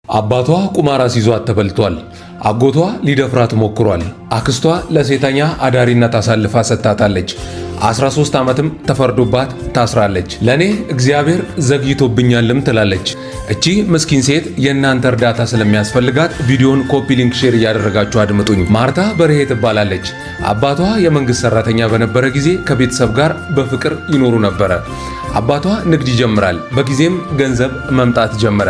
አባቷ ቁማር አስይዟት ተበልቷል። አጎቷ ሊደፍራት ሞክሯል። አክስቷ ለሴተኛ አዳሪነት አሳልፋ ሰጥታታለች። 13 ዓመትም ተፈርዶባት ታስራለች። ለኔ እግዚአብሔር ዘግይቶብኛልም ትላለች። እቺ ምስኪን ሴት የእናንተ እርዳታ ስለሚያስፈልጋት ቪዲዮን ኮፒ ሊንክ ሼር እያደረጋችሁ አድምጡኝ። ማርታ በርሄ ትባላለች። አባቷ የመንግስት ሰራተኛ በነበረ ጊዜ ከቤተሰብ ጋር በፍቅር ይኖሩ ነበረ። አባቷ ንግድ ይጀምራል። በጊዜም ገንዘብ መምጣት ጀመረ።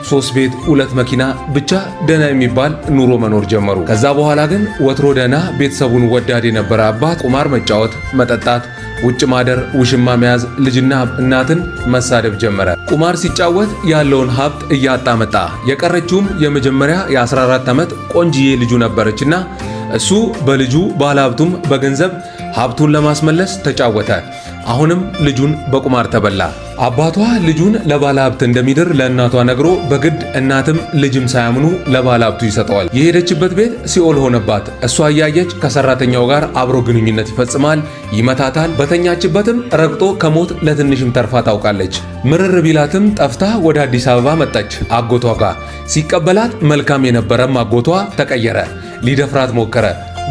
3 ቤት 2 መኪና ብቻ ደህና የሚባል ኑሮ መኖር ጀመሩ። ከዛ በኋላ ግን ወትሮ ደህና ቤተሰቡን ወዳድ የነበረ አባት ቁማር መጫወት፣ መጠጣት፣ ውጭ ማደር፣ ውሽማ መያዝ፣ ልጅና እናትን መሳደብ ጀመረ። ቁማር ሲጫወት ያለውን ሀብት እያጣ መጣ። የቀረችውም የመጀመሪያ የ14 ዓመት ቆንጂዬ ልጁ ነበረችና እሱ በልጁ ባለሀብቱም በገንዘብ ሀብቱን ለማስመለስ ተጫወተ። አሁንም ልጁን በቁማር ተበላ። አባቷ ልጁን ለባለሀብት እንደሚድር ለእናቷ ነግሮ በግድ እናትም ልጅም ሳያምኑ ለባለሀብቱ ይሰጠዋል። የሄደችበት ቤት ሲኦል ሆነባት። እሷ እያየች ከሰራተኛው ጋር አብሮ ግንኙነት ይፈጽማል፣ ይመታታል። በተኛችበትም ረግጦ ከሞት ለትንሽም ተርፋ ታውቃለች። ምርር ቢላትም ጠፍታ ወደ አዲስ አበባ መጣች አጎቷ ጋር። ሲቀበላት መልካም የነበረም አጎቷ ተቀየረ። ሊደፍራት ሞከረ።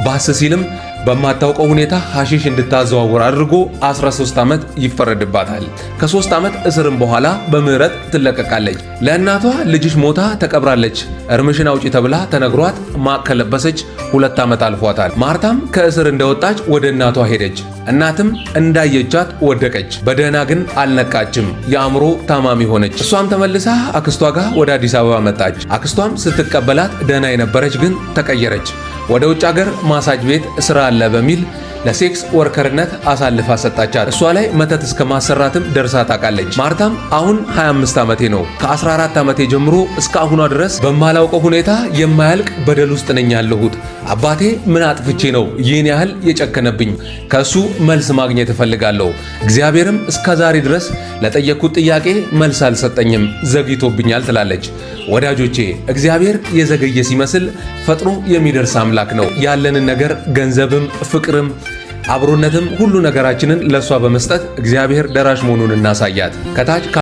ባስ ሲልም በማታውቀው ሁኔታ ሐሺሽ እንድታዘዋውር አድርጎ 13 ዓመት ይፈረድባታል። ከ3 ዓመት እስርም በኋላ በምህረት ትለቀቃለች። ለእናቷ ልጅሽ ሞታ ተቀብራለች እርምሽን አውጪ ተብላ ተነግሯት ማቅ ከለበሰች 2 ዓመት አልፏታል። ማርታም ከእስር እንደወጣች ወደ እናቷ ሄደች። እናትም እንዳየቻት ወደቀች። በደህና ግን አልነቃችም። የአእምሮ ታማሚ ሆነች። እሷም ተመልሳ አክስቷ ጋር ወደ አዲስ አበባ መጣች። አክስቷም ስትቀበላት ደህና የነበረች ግን ተቀየረች። ወደ ውጭ ሀገር ማሳጅ ቤት ስራ አለ በሚል ለሴክስ ወርከርነት አሳልፋ ሰጣቻት። እሷ ላይ መተት እስከ ማሰራትም ደርሳ ታውቃለች። ማርታም አሁን 25 ዓመቴ ነው። ከ14 ዓመቴ ጀምሮ እስከ አሁኗ ድረስ በማላውቀው ሁኔታ የማያልቅ በደል ውስጥ ነኝ ያለሁት። አባቴ ምን አጥፍቼ ነው ይህን ያህል የጨከነብኝ? ከሱ መልስ ማግኘት እፈልጋለሁ። እግዚአብሔርም እስከ ዛሬ ድረስ ለጠየቅኩት ጥያቄ መልስ አልሰጠኝም፣ ዘግይቶብኛል ትላለች። ወዳጆቼ እግዚአብሔር የዘገየ ሲመስል ፈጥኖ የሚደርስ አምላክ ነው። ያለንን ነገር ገንዘብም፣ ፍቅርም፣ አብሮነትም ሁሉ ነገራችንን ለሷ በመስጠት እግዚአብሔር ደራሽ መሆኑን እናሳያት። ከታች